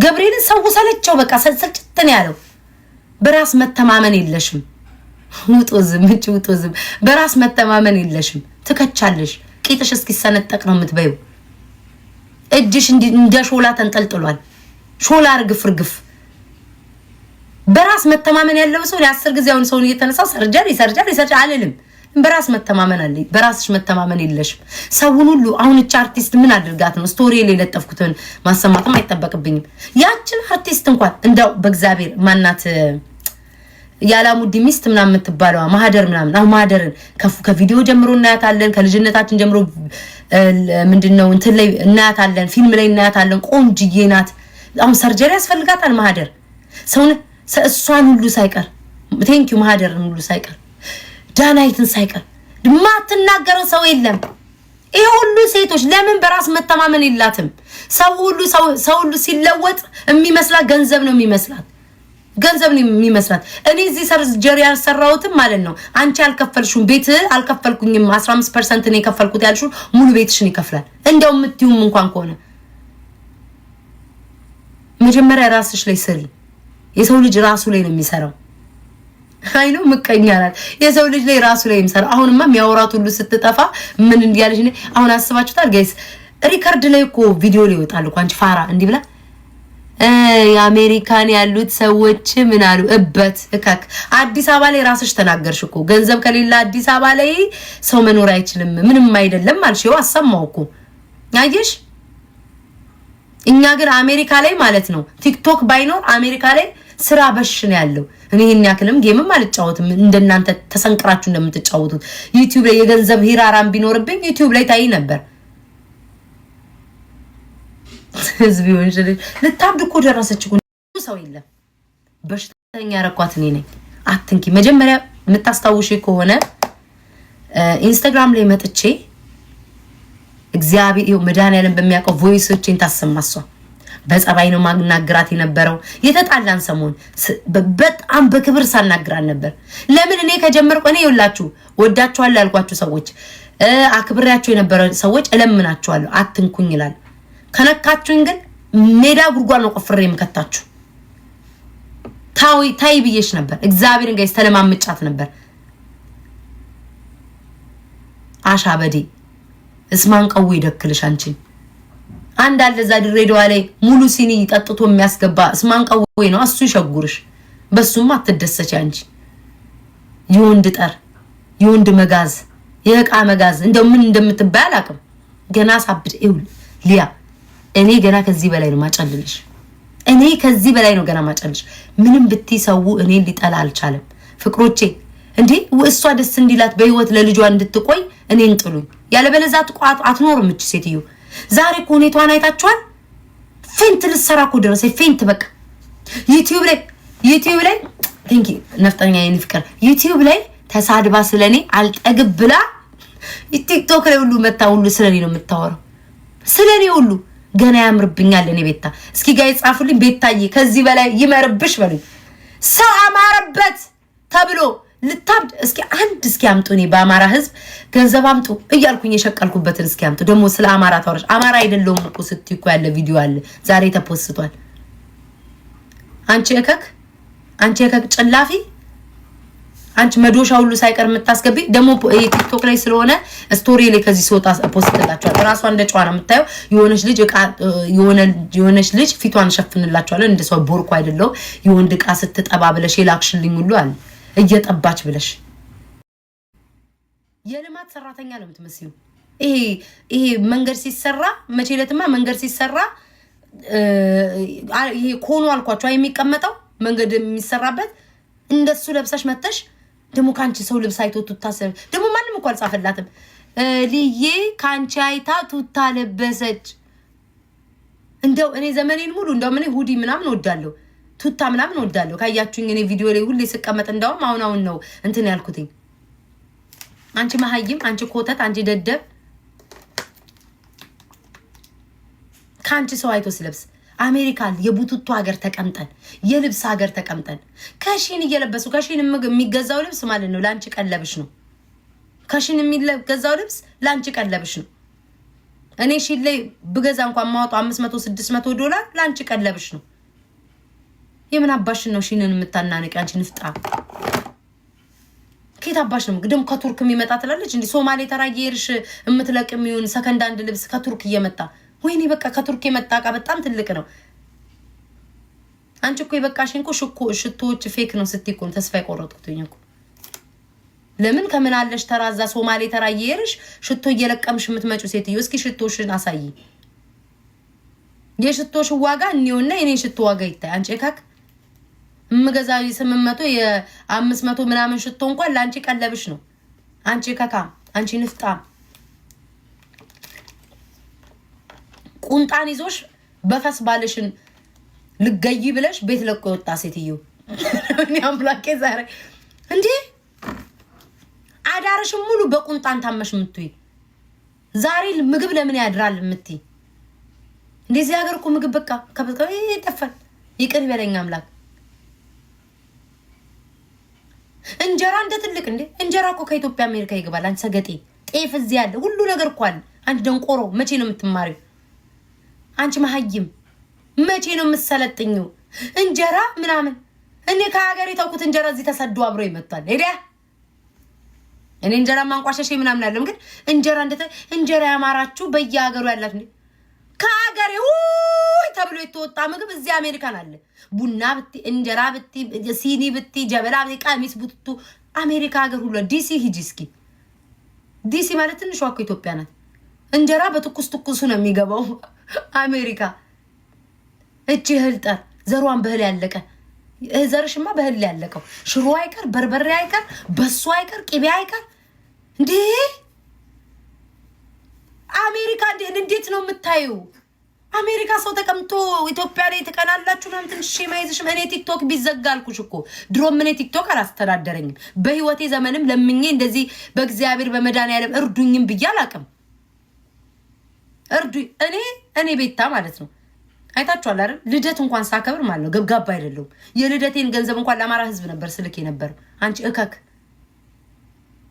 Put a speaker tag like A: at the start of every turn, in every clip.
A: ገብርኤልን ሰው ሰለቸው በቃ ሰልችተን ያለው በራስ መተማመን የለሽም ውጦዝም በራስ መተማመን የለሽም ትከቻለሽ ቂጥሽ እስኪሰነጠቅ ነው የምትበዩ እጅሽ እንደ ሾላ ተንጠልጥሏል ሾላ እርግፍ በራስ መተማመን ያለው ሰው ለ10 ጊዜ አሁን ሰው እየተነሳ ሰርጀሪ አለልም በራስ መተማመን አለ በራስሽ መተማመን የለሽም ሰውን ሁሉ አሁን እቺ አርቲስት ምን አድርጋት ነው ስቶሪ ላይ ለጠፍኩትን ማሰማትም አይተበቅብኝም ያችን አርቲስት እንኳን እንደው በእግዚአብሔር ማናት ያላሙዲ ሚስት ምናምን የምትባለው ማህደር ምናምን አሁን ማህደርን ከቪዲዮ ጀምሮ እናያታለን ከልጅነታችን ጀምሮ ምንድነው እንትን ላይ እናያታለን ፊልም ላይ እናያታለን ቆንጅዬ ናት አሁን ሰርጀሪ ያስፈልጋታል ማህደር ሰውን እሷን ሁሉ ሳይቀር ቴንኪው ማህደርን ሁሉ ሳይቀር ዳናይትን ሳይቀር ማትናገረው ሰው የለም ይሄ ሁሉ ሴቶች ለምን በራስ መተማመን የላትም ሰው ሁሉ ሲለወጥ የሚመስላት ገንዘብ ነው የሚመስላት እኔ እዚህ ሰርጀሪ ያሰራውትም ማለት ነው አንቺ ያልከፈልሽው ቤት አልከፈልኩኝም 15% ነው የከፈልኩት ያልሽው ሙሉ ቤትሽን ይከፍላል እንደው የምትዩም እንኳን ከሆነ መጀመሪያ ራስሽ ላይ ስሪ የሰው ልጅ ራሱ ላይ ነው የሚሰራው አይኑ ምቀኛናት የሰው ልጅ ላይ ራሱ ላይ የሚሰራው አሁንማ የሚያወራት ሁሉ ስትጠፋ ምን እንዲያለሽ ነው አሁን አስባችሁታል ጋይስ ሪከርድ ላይ እኮ ቪዲዮ ላይ ይወጣል እኮ አንቺ ፋራ እንዲ ብላ የአሜሪካን ያሉት ሰዎች ምን አሉ እበት እከክ አዲስ አበባ ላይ ራስሽ ተናገርሽ እኮ ገንዘብ ከሌላ አዲስ አበባ ላይ ሰው መኖር አይችልም ምንም አይደለም አልሽው አሰማው እኮ ያየሽ እኛ ግን አሜሪካ ላይ ማለት ነው ቲክቶክ ባይኖር አሜሪካ ላይ ስራ በሽ ነው ያለው እኔ ይሄን ያክልም ጌምም አልጫወትም እንደናንተ ተሰንቅራችሁ እንደምትጫወቱት ዩቲዩብ ላይ የገንዘብ ሂራራም ቢኖርብኝ ዩቲዩብ ላይ ታይ ነበር ህዝብ ይሆን ጀለ ለታብድ እኮ ደረሰች እኮ ሰው የለም በሽተኛ ያረኳት እኔ ነኝ አትንኪ መጀመሪያ የምታስታውሽ ከሆነ ኢንስታግራም ላይ መጥቼ እግዚአብሔር መድኃኒዓለም በሚያውቀው ቮይሶችን ታሰማሷ በጸባይ ነው ማግናግራት የነበረው የተጣላን ሰሞን በጣም በክብር ሳናግራን ነበር ለምን እኔ ከጀመርኩ እኔ ይውላችሁ ወዳችኋለሁ ያልኳችሁ ሰዎች አክብራችሁ የነበረ ሰዎች እለምናችኋለሁ አትንኩኝ ይላል ከነካችሁኝ ግን ሜዳ ጉርጓድ ነው ቆፍሬ የምከታችሁ ታይ ብዬሽ ነበር እግዚአብሔርን ጋይስ ተለማምጫት ነበር አሻበዲ እስማን ቀው ይደክልሽ አንቺ አንድ አለ እዛ ድሬዳዋ ላይ ሙሉ ሲኒ ጠጥቶ የሚያስገባ እስማን ቀው ነው እሱ ይሸጉርሽ በሱም አትደሰች አንቺ ይወንድ ጠር ይወንድ መጋዝ የቃ መጋዝ እንደው ምን እንደምትባል አላውቅም ገና ሳብድ ይውል ሊያ እኔ ገና ከዚህ በላይ ነው ማጨልልሽ እኔ ከዚህ በላይ ነው ገና ማጨልልሽ ምንም ብትይሰው እኔ ሊጠላ አልቻለም ፍቅሮቼ እንዴ እሷ ደስ እንዲላት በህይወት ለልጇ እንድትቆይ እኔን ጥሉኝ ያለበለዚያ አትኖርም እቺ ሴትዮ ዛሬ እኮ ሁኔታዋን አይታችኋል ፌንት ልትሰራ እኮ ደረሰ ፌንት በቃ ዩቲዩብ ላይ ቴንኪ ነፍጠኛ የኔ ፍቅር ዩቲዩብ ላይ ተሳድባ ስለኔ አልጠግብ ብላ ቲክቶክ ላይ ሁሉ መታ ሁሉ ስለኔ ነው የምታወራው ስለኔ ሁሉ ገና ያምርብኛል እኔ ቤታ እስኪ ጋይ ጻፉልኝ ቤታዬ ከዚህ በላይ ይመርብሽ በሉኝ ሰው አማረበት ተብሎ ልታብድ እስኪ አምጡ እኔ በአማራ ህዝብ ገንዘብ አምጡ እያልኩኝ የሸቀልኩበትን እስኪ አምጡ ደግሞ ስለ አማራ ታወራሽ አማራ አይደለም እኮ ስትይኩ ያለ ቪዲዮ አለ ዛሬ ተፖስቷል አንቺ የከክ ጭላፊ አንቺ መዶሻ ሁሉ ሳይቀር የምታስገቢ ደግሞ ቲክቶክ ላይ ስለሆነ ስቶሪ ላይ ከዚህ ሶታ ፖስትላችኋል ራሷ እንደ ጨዋና የምታየው የሆነች ልጅ ፊቷን ሸፍንላችኋል እንደ ሰው ቦርኮ አይደለም የወንድ ዕቃ ስትጠባ ብለሽ የላክሽልኝ ሁሉ አለ እየጠባች ብለሽ የልማት ሰራተኛ ነው የምትመስዩ ይሄ መንገድ ሲሰራ መቼለትማ መንገድ ሲሰራ ይሄ ኮኖ አልኳችሁ የሚቀመጠው መንገድ የሚሰራበት እንደሱ ለብሰሽ መተሽ ደሞ ካንቺ ሰው ልብስ አይቶ ተታሰብ ደሞ ማንንም እንኳን ጻፈላትም ልዬ ካንቺ አይታ ተታለበሰች እንደው እኔ ዘመኔን ሙሉ እንደው ምን ሁዲ ምናምን ወዳለሁ ቱታ ምናምን ወዳለሁ ካያችሁኝ እኔ ቪዲዮ ላይ ሁሌ ስቀመጥ እንዳውም አሁን ነው እንትን ያልኩትኝ አንቺ መሀይም አንቺ ኮተት አንቺ ደደብ ካንቺ ሰው አይቶ ስለብስ አሜሪካን የቡቱቱ ሀገር ተቀምጠን የልብስ ሀገር ተቀምጠን ከሺን እየለበሱ ከሺን የሚገዛው ልብስ ማለት ነው ላንቺ ቀለብሽ ነው ከሺን የሚገዛው ልብስ ላንቺ ቀለብሽ ነው እኔ ሺል ላይ ብገዛ እንኳን ማውጣው 500 600 ዶላር ላንቺ ቀለብሽ ነው። የምን አባሽ ነው ሺንን የምታናነቂ አንቺ ንፍጣ? ከየት አባሽ ነው ደግሞ ከቱርክ የሚመጣ ትላለች እንዴ? ሶማሌ ተራየርሽ የምትለቅም ይሁን ሰከንድ አንድ ልብስ ከቱርክ እየመጣ ወይኔ በቃ ከቱርክ የመጣ እቃ በጣም ትልቅ ነው። አንቺ እኮ የበቃሽን እኮ ሽቶዎች ፌክ ነው ስትይ እኮ ተስፋ የቆረጥኩትኝ እኮ። ለምን ከምን አለሽ ተራዛ ሶማሌ ተራየርሽ ሽቶ እየለቀምሽ የምትመጪው ሴትዮ እስኪ ሽቶሽን አሳይ። የሽቶሽ ዋጋ እኔውና የኔ ሽቶ ዋጋ ይታይ። አንቺ እካክ ምገዛው 800 የ500 ምናምን ሽቶ እንኳን ላንቺ ቀለብሽ ነው። አንቺ ከካ አንቺ ንፍጣ ቁንጣን ይዞሽ በፈስ ባልሽን ልገይ ብለሽ ቤት ለቆ ወጣ ሴትዮ። እኔ አምላኬ ዛሬ እንዴ አዳርሽ ሙሉ በቁንጣን ታመሽ ምትይ ዛሬ ምግብ ለምን ያድራል ምትይ? እንደዚህ ሀገር እኮ ምግብ በቃ ከበቃ ይጠፋል። ይቅር ይበለኝ አምላክ። እንጀራ እንደ ትልቅ እንዴ እንጀራ እኮ ከኢትዮጵያ አሜሪካ ይገባል። አንቺ ሰገጤ ጤፍ እዚህ ያለ ሁሉ ነገር እኮ አለ። አንቺ ደንቆሮ መቼ ነው የምትማሪው? አንቺ መሀይም መቼ ነው የምትሰለጥኝው? እንጀራ ምናምን እኔ ከሀገር የተውኩት እንጀራ እዚህ ተሰዶ አብሮ ይመጣል። ሄዳ እኔ እንጀራ ማንቋሸሽ ምናምን አለም፣ ግን እንጀራ እንጀራ ያማራችሁ በየሀገሩ ያላት እንዴ ከሀገሬ ውይ ተብሎ የተወጣ ምግብ እዚህ አሜሪካን አለ። ቡና ብቲ እንጀራ ብቲ ሲኒ ብቲ ጀበላ ብቲ ቀሚስ ቡቱ አሜሪካ ሀገር ሁሉ ዲሲ ሂጂ እስኪ። ዲሲ ማለት ትንሿ እኮ ኢትዮጵያ ናት። እንጀራ በትኩስ ትኩሱ ነው የሚገባው አሜሪካ። እቺ ህልጠር ዘሯን በህል ያለቀ ዘርሽማ በህል ያለቀው ሽሮ አይቀር በርበሬ አይቀር በሱ አይቀር ቅቤ አይቀር እንዴ አሜሪካ እንዴት ነው የምታዩ? አሜሪካ ሰው ተቀምጦ ኢትዮጵያ ላይ ተቀናላችሁ ምናምን ትንሽ የማይዝሽ እኔ ቲክቶክ ቢዘጋልኩሽ እኮ ድሮም እኔ ቲክቶክ አላስተዳደረኝም። በህይወቴ ዘመንም ለምኜ እንደዚህ በእግዚአብሔር በመድኃኒዓለም እርዱኝም ብዬ አላውቅም። እኔ ቤታ ማለት ነው አይታችኋል አይደል? ልደት እንኳን ሳከብር ማለት ነው ገብጋባ አይደለም። የልደቴን ገንዘብ እንኳን ለአማራ ህዝብ ነበር ስልክ ነበር። አንቺ እከክ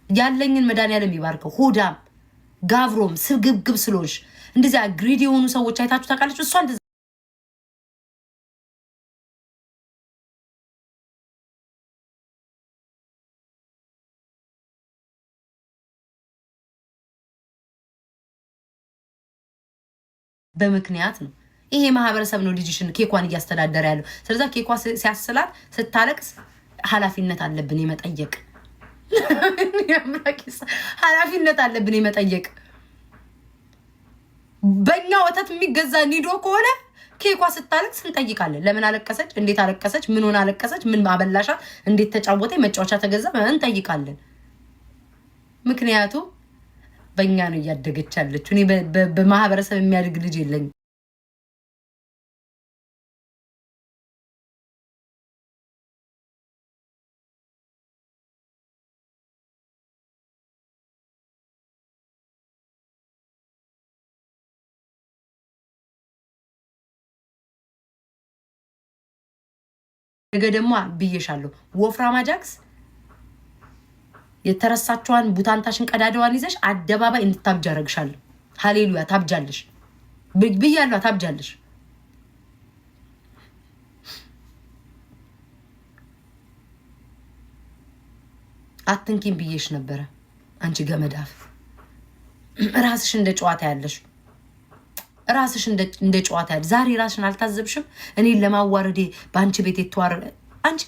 A: ያለኝን መድኃኒዓለም ይባርከው። ሆዳም ጋብሮም ስግብግብ ስለሆንሽ እንደዚያ ግሪድ የሆኑ ሰዎች አይታችሁ ታውቃላችሁ? እሷ እንደዛ በምክንያት ነው። ይሄ ማህበረሰብ ነው ልጅሽን ኬኳን እያስተዳደረ ያለው። ስለዛ ኬኳ ሲያስላት ስታለቅስ ኃላፊነት አለብን የመጠየቅ ኃላፊነት አለብን የመጠየቅ። በእኛ ወተት የሚገዛ ኒዶ ከሆነ ኬኳ ስታለቅስ እንጠይቃለን። ለምን አለቀሰች? እንዴት አለቀሰች? ምን ሆነ አለቀሰች? ምን ማበላሻት? እንዴት ተጫወተ? መጫወቻ ተገዛ? እንጠይቃለን። ምክንያቱ በእኛ ነው እያደገች ያለችው። እኔ በማህበረሰብ የሚያድግ ልጅ የለኝም። ነገ ደግሞ ብዬሻለሁ ወፍራማ ጃክስ የተረሳችኋን ቡታንታሽን ቀዳዳዋን ይዘሽ አደባባይ እንድታብጃ አረግሻለሁ። ሃሌሉያ ታብጃለሽ ብያለሁ። ታብጃለሽ። አትንኪም ብዬሽ ነበረ። አንቺ ገመዳፍ ራስሽ እንደ ጨዋታ ያለሽ ራስሽ እንደ ጨዋታ ያለ ዛሬ ራስሽን አልታዘብሽም? እኔን ለማዋረዴ በአንቺ ቤት የተዋረደ አንቺ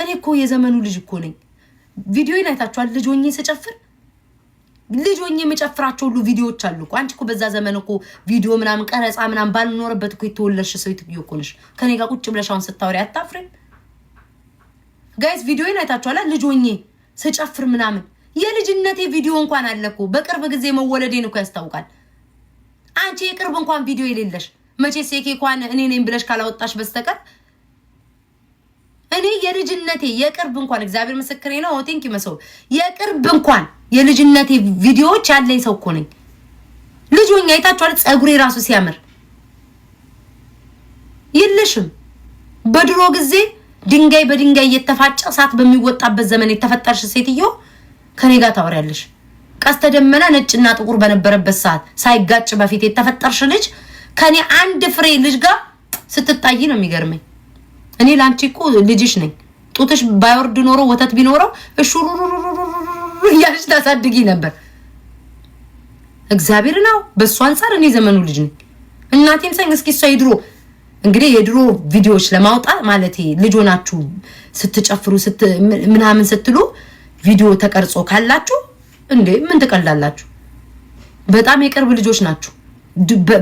A: እኔ እኮ የዘመኑ ልጅ እኮ ነኝ። ቪዲዮን አይታችኋል? ልጅ ሆኜ ስጨፍር ልጅ ሆኜ የምጨፍራቸው ሁሉ ቪዲዮዎች አሉ እኮ። አንቺ እኮ በዛ ዘመን እኮ ቪዲዮ ምናምን ቀረጻ ምናምን ባልኖርበት እኮ የተወለድሽ ሰው ኢትዮጵያ እኮ ነሽ። ከኔ ጋር ቁጭ ብለሽ አሁን ስታወሪ አታፍሪም? ጋይስ ቪዲዮን አይታችኋል? ልጅ ሆኜ ስጨፍር ምናምን የልጅነቴ ቪዲዮ እንኳን አለ እኮ። በቅርብ ጊዜ መወለዴን እኮ ያስታውቃል። አንቺ የቅርብ እንኳን ቪዲዮ የሌለሽ መቼስ የኬኳን እኔ ነኝ ብለሽ ካላወጣሽ በስተቀር እኔ የልጅነቴ የቅርብ እንኳን እግዚአብሔር ምስክሬ ነው። ቲንክ ይመስው የቅርብ እንኳን የልጅነቴ ቪዲዮዎች ያለኝ ሰው እኮ ነኝ። ልጅ ሆኜ አይታችኋል? ፀጉሬ ራሱ ሲያምር የለሽም። በድሮ ጊዜ ድንጋይ በድንጋይ እየተፋጨ እሳት በሚወጣበት ዘመን የተፈጠርሽ ሴትዮ ከኔ ጋር ታወሪያለሽ። ቀስተ ደመና ነጭና ጥቁር በነበረበት ሰዓት ሳይጋጭ በፊት የተፈጠርሽ ልጅ ከኔ አንድ ፍሬ ልጅ ጋር ስትጣይ ነው የሚገርመኝ። እኔ ላንቺ እኮ ልጅሽ ነኝ። ጡትሽ ባይወርድ ኖሮ ወተት ቢኖረው እሹሩሩ ያልሽ ታሳድጊ ነበር። እግዚአብሔር ነው በሷ አንፃር እኔ ዘመኑ ልጅ ነኝ። እናቴም ሳይን እስኪ እሷ ይድሮ እንግዲህ የድሮ ቪዲዮዎች ለማውጣት ማለት ልጅ ሆናችሁ ስትጨፍሩ ምናምን ስትሉ ቪዲዮ ተቀርጾ ካላችሁ እንዴ ምን ተቀላላችሁ? በጣም የቅርብ ልጆች ናችሁ።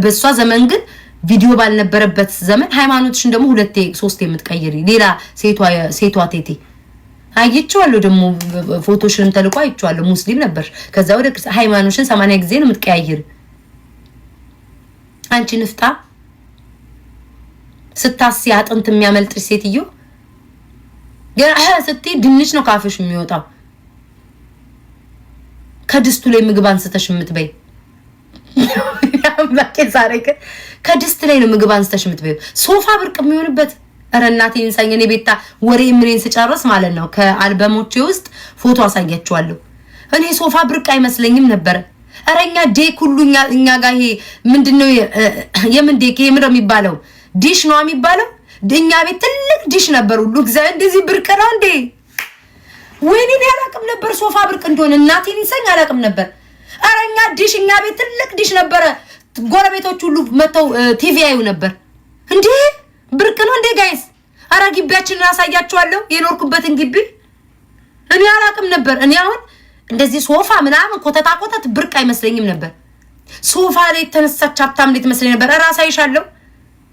A: በሷ ዘመን ግን ቪዲዮ ባልነበረበት ዘመን ሃይማኖትሽን ደግሞ 2 3 የምትቀይሪ ሌላ ሴቷ ቴቴ አይቼዋለሁ። ደግሞ ፎቶሽን ተልቆ አይቼዋለሁ። ሙስሊም ነበር፣ ከዛ ወደ ሃይማኖትሽን 80 ጊዜ ነው የምትቀያይሪ። አንቺ ንፍጣ ስታሲ አጥንት የሚያመልጥሽ ሴትዮ ገና ስትይ ድንች ነው ካፍሽ የሚወጣው። ከድስቱ ላይ ምግብ አንስተሽ የምትበይ ያምላኬ ዛሬ ከድስት ላይ ነው ምግብ አንስተሽ የምትበይ። ሶፋ ብርቅ የሚሆንበት ኧረ እናቴ እንሳኝ። እኔ ቤታ ወሬ ምሬን ስጨርስ ማለት ነው ከአልበሞቼ ውስጥ ፎቶ አሳያችኋለሁ። እኔ ሶፋ ብርቅ አይመስለኝም ነበር። አረኛ ዴክ ሁሉ እኛ ጋር ይሄ ምንድነው የምን ዴክ ይሄ ምንድነው የሚባለው? ዲሽ ነው የሚባለው። እኛ ቤት ትልቅ ዲሽ ነበር ሁሉ እግዚአብሔር እንደዚህ ብርቅ ነው እንዴ? ወይኔ ያላቅም ነበር ሶፋ ብርቅ እንደሆነ እናቴን ይሰኝ አላቅም ነበር። አረኛ ዲሽ እኛ ቤት ትልቅ ዲሽ ነበር። ጎረቤቶች ሁሉ መተው ቲቪ ያዩ ነበር። እንዴ ብርቅ ነው እንዴ ጋይስ? አራ ግቢያችንን አሳያችኋለሁ፣ የኖርኩበትን ግቢ እኔ አላቅም ነበር። እኔ አሁን እንደዚህ ሶፋ ምናምን ኮተታ ብርቅ አይመስለኝም ነበር። ሶፋ ላይ ተነሳች ሀብታም ላይ ትመስለኝ ነበር።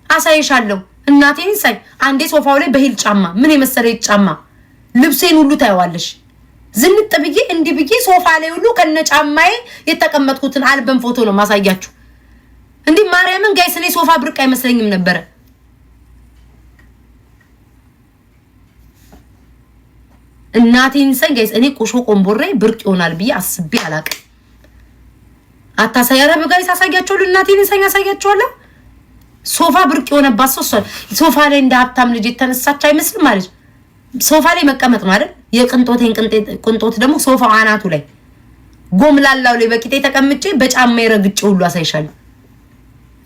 A: አሳይሻለሁ እናቴን ይሳይ። አንዴ ሶፋው ላይ በሂል ጫማ ምን የመሰለ ጫማ ልብሴን ሁሉ ታይዋለሽ። ዝንጥ ብዬ እንዲህ ብዬ ሶፋ ላይ ሁሉ ከነጫማዬ የተቀመጥኩትን አልበም ፎቶ ነው ማሳያችሁ። እንዴ ማርያምን ጋይስ እኔ ሶፋ ብርቅ አይመስለኝም ነበር። እናቴን ይሳይ ጋይስ እኔ ቆሾ ቆምቦሬ ብርቅ ይሆናል ብዬ አስቤ አላቅም። አታሳያረ በጋይስ አሳያችኋለሁ። እናቴን ይሳይ አሳያችኋለሁ። ሶፋ ብርቅ የሆነባት ሶፋ ላይ እንደ ሀብታም ልጅ የተነሳች አይመስልም ማለት ሶፋ ላይ መቀመጥ ነው አይደል? የቅንጦቴን ቅንጦት ደግሞ ሶፋው አናቱ ላይ ጎምላላው ላይ በቂጤ ተቀምጬ በጫማ ይረግጬ ሁሉ አሳይሻለሁ።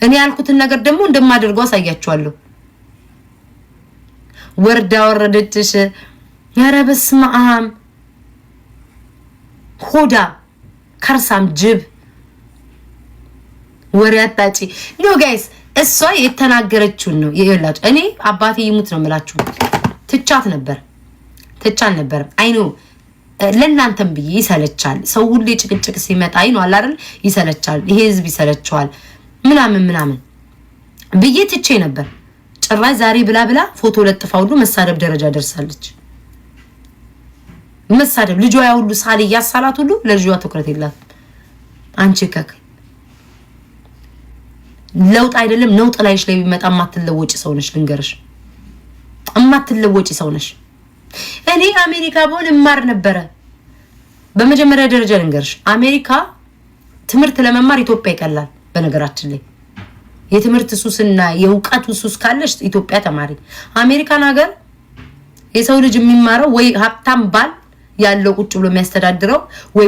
A: እኔ ያልኩትን ነገር ደግሞ እንደማደርገው አሳያችኋለሁ። ወረደችሽ ኧረ በስመ አብ ሆዳ ከርሳም ጅብ ወሬ አጣጪ ኖ ጋይስ እሷ የተናገረችውን ነው ይላችሁ። እኔ አባቴ ይሙት ነው የምላችሁ ትቻት ነበር አይኑ ለእናንተም ብዬ ይሰለቻል። ሰው ሁሌ ጭቅጭቅ ሲመጣ አይኑ አለ አይደል ይሰለቻል። ይሄ ህዝብ ይሰለቻል ምናምን ብዬ ትቼ ነበር። ጭራሽ ዛሬ ብላ ፎቶ ለጥፋ ሁሉ መሳደብ ደረጃ ደርሳለች። መሳደብ ልጇ ያ ሁሉ ሳል ያሳላት ሁሉ ለልጇ ትኩረት የላት። አንቺ ከክ ለውጥ አይደለም ነውጥ ላይሽ ላይ ቢመጣ ማትለወጪ ሰው ነሽ። ልንገርሽ ማትለወጪ ሰው ነሽ። እኔ አሜሪካ ብሆን እማር ነበረ። በመጀመሪያ ደረጃ ልንገርሽ አሜሪካ ትምህርት ለመማር ኢትዮጵያ ይቀላል። በነገራችን ላይ የትምህርት ሱስና የእውቀት ሱስ ካለሽ ኢትዮጵያ ተማሪ። አሜሪካን ሀገር የሰው ልጅ የሚማረው ወይ ሀብታም ባል ያለው ቁጭ ብሎ የሚያስተዳድረው ወይ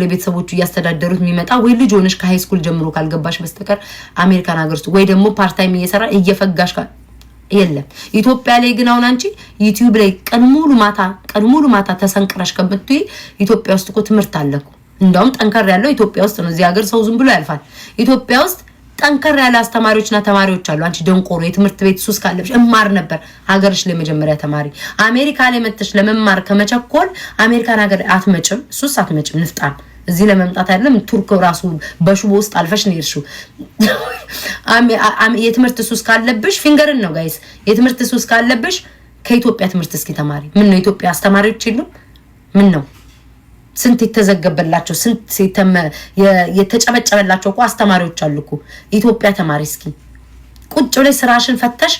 A: ለቤተሰቦቹ ያስተዳደሩት የሚመጣ ወይ ልጅ ሆነሽ ከሃይ ስኩል ጀምሮ ካልገባሽ በስተቀር አሜሪካን ሀገር ውስጥ ወይ ደግሞ ፓርት ታይም እየሰራ እየፈጋሽ የለም። ኢትዮጵያ ላይ ግን አሁን አንቺ ዩቲዩብ ላይ ቀን ሙሉ ማታ ተሰንቅረሽ ከምትይ ኢትዮጵያ ውስጥ እኮ ትምህርት አለኩ። እንደውም ጠንከር ያለው ኢትዮጵያ ውስጥ ነው። እዚህ ሀገር ሰው ዝም ብሎ ያልፋል። ኢትዮጵያ ውስጥ ጠንከር ያለ አስተማሪዎችና ተማሪዎች አሉ። አንቺ ደንቆሮ የትምህርት ቤት ሱስ ካለብሽ እማር ነበር ሀገርሽ ላይ መጀመሪያ ተማሪ። አሜሪካ ላይ መጥተሽ ለመማር ከመቸኮል አሜሪካን ሀገር አትመጭም። ሱስ አትመጭም። ንፍጣም እዚህ ለመምጣት አይደለም ቱርክ ራሱ በሽቦ ውስጥ አልፈሽ ነው ይርሹ። የትምህርት ሱስ ካለብሽ ፊንገርን ነው ጋይስ። የትምህርት ሱስ ካለብሽ ከኢትዮጵያ ትምህርት እስኪ ተማሪ። ምን ነው ኢትዮጵያ አስተማሪዎች የሉም? ምን ነው ስንት የተዘገበላቸው ስንት የተጨበጨበላቸው እኮ አስተማሪዎች አሉ እኮ። ኢትዮጵያ ተማሪ እስኪ ቁጭ ብለሽ ስራሽን ፈተሽ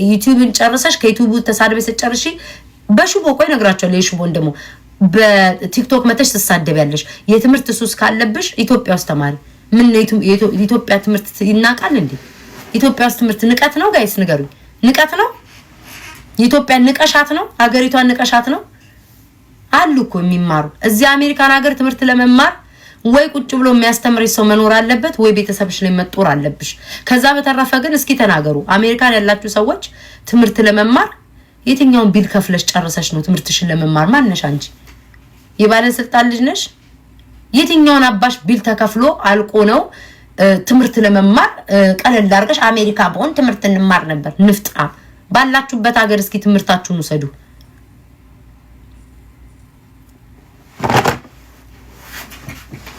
A: ዩቲዩብን ጨርሰሽ ከዩቲዩብ ተሳድበሽ ጨርሺ በሽቦ ቆይ ነግራቸዋለሁ። የሽቦን ደግሞ በቲክቶክ መተሽ ተሳደቢያለሽ። የትምህርት ሱስ ካለብሽ ኢትዮጵያ ውስጥ ተማሪ። ምን ነው ኢትዮጵያ ትምህርት ይናቃል እንዴ? ኢትዮጵያ ውስጥ ትምህርት ንቀት ነው ጋይስ ንገሩኝ። ንቀት ነው? ኢትዮጵያ ንቀሻት ነው? ሀገሪቷን ንቀሻት ነው? አሉ እኮ የሚማሩ እዚህ አሜሪካን ሀገር ትምህርት ለመማር ወይ ቁጭ ብሎ የሚያስተምርሽ ሰው መኖር አለበት ወይ ቤተሰብሽ ላይ መጦር አለብሽ። ከዛ በተረፈ ግን እስኪ ተናገሩ። አሜሪካን ያላችሁ ሰዎች ትምህርት ለመማር የትኛውን ቢል ከፍለሽ ጨርሰሽ ነው ትምህርትሽን ለመማር? ማነሽ አንቺ? የባለስልጣን ልጅ ነሽ? የትኛውን አባሽ ቢል ተከፍሎ አልቆ ነው ትምህርት ለመማር ቀለል አድርገሽ አሜሪካ በሆን ትምህርት እንማር ነበር? ንፍጣ ባላችሁበት ሀገር እስኪ ትምህርታችሁን ውሰዱ።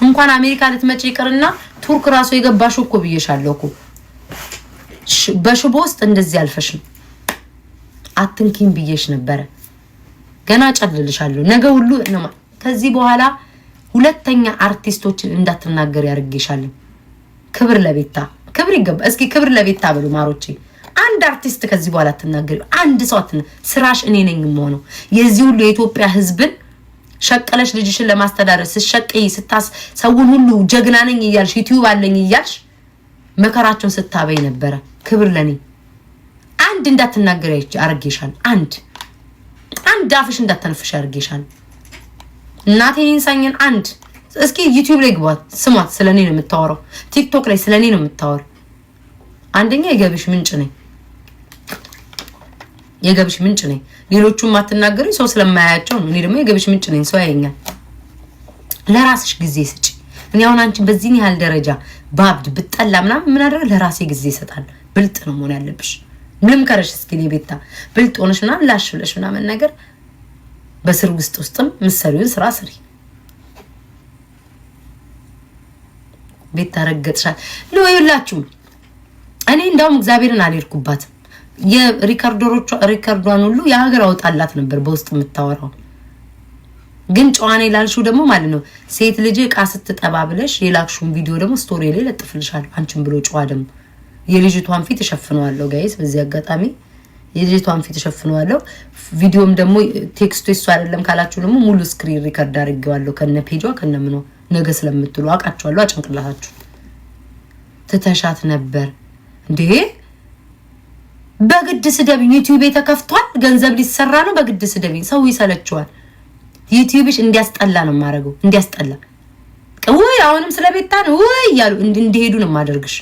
A: እንኳን አሜሪካ ልትመጪ ይቅርና ቱርክ ራሱ የገባሽው እኮ ብዬሻለሁ እኮ በሽቦ ውስጥ እንደዚህ አልፈሽም አትንኪም ብዬሽ ነበር። ገና ጨልልሻለሁ ነገ ሁሉ ነው። ከዚህ በኋላ ሁለተኛ አርቲስቶችን እንዳትናገር ያርግሻለሁ። ክብር ለቤታ ክብር ይገባ። እስኪ ክብር ለቤታ በሉ ማሮቼ። አንድ አርቲስት ከዚህ በኋላ አትናገሪ። አንድ ሰው ስራሽ እኔ ነኝ የምሆነው። የዚህ ሁሉ የኢትዮጵያ ህዝብን ሸቀለሽ ልጅሽን ለማስተዳደር ስትሸቀይ ስታስ ሰውን ሁሉ ጀግና ነኝ እያልሽ ዩቲዩብ አለኝ እያልሽ መከራቸውን ስታበይ ነበር። ክብር ለኔ። አንድ እንዳትናገሪ አርግሻል። አንድ አፍሽ እንዳትነፍሽ አርግሻል። እናቴን እንሳኝን አንድ እስኪ ዩቲዩብ ላይ ግባት ስማት። ስለኔ ነው የምታወራው። ቲክቶክ ላይ ስለኔ ነው የምታወራው። አንደኛ የገብሽ ምንጭ ነኝ። የገብሽ ምንጭ ነኝ። ሌሎቹም ማትናገሪ ሰው ስለማያያቸው ነው። እኔ ደግሞ የገብሽ ምንጭ ነኝ። ሰው ያየኛል። ለራስሽ ጊዜ ስጪ። እኔ አሁን አንቺ በዚህ ያህል ደረጃ ባብድ ብጠላ ምናምን ምን አደረገ? ለራሴ ጊዜ ይሰጣል። ብልጥ ነው መሆን ያለብሽ። ምንም ከረሽ እስኪ ቤታ ብልጥ ሆነሽና ላሽ ብለሽ ምናምን ነገር በስር ውስጥም ምሰሪውን ስራ ስሪ። ቤታ ረገጥሻል ለወይላችሁ። እኔ እንደውም እግዚአብሔርን አልሄድኩባትም። የሪካርዶቿን ሁሉ የሀገር አውጣላት ነበር በውስጥ የምታወራው። ግን ጨዋኔ ላልሽው ደግሞ ማለት ነው ሴት ልጅ ዕቃ ስትጠባ ብለሽ የላክሽውን ቪዲዮ ደግሞ ስቶሪ ላይ ለጥፍልሻለሁ። አንቺን ብሎ ጨዋ ደግሞ የልጅቷን ፊት ተሸፍነዋለሁ። ጋይስ በዚህ አጋጣሚ የልጅቷን ፊት ተሸፍነዋለሁ። ቪዲዮም ደግሞ ቴክስቱ እሱ አይደለም ካላችሁ ደግሞ ሙሉ ስክሪን ሪከርድ አድርጌዋለሁ ከነ ፔጇ ከነ ምኑ ነገ ስለምትሉ አቃችኋለሁ። አጭንቅላታችሁ ትተሻት ነበር እንዴ? በግድ ስደብኝ። ዩቲዩብ ተከፍቷል፣ ገንዘብ ሊሰራ ነው። በግድ ስደብኝ። ሰው ይሰለችዋል። ዩቲዩብሽ እንዲያስጠላ ነው ማረገው። እንዲያስጠላ ወይ አሁንም ስለቤታ ነው ወይ ያሉ እንዲሄዱ ነው ማደርግሽ።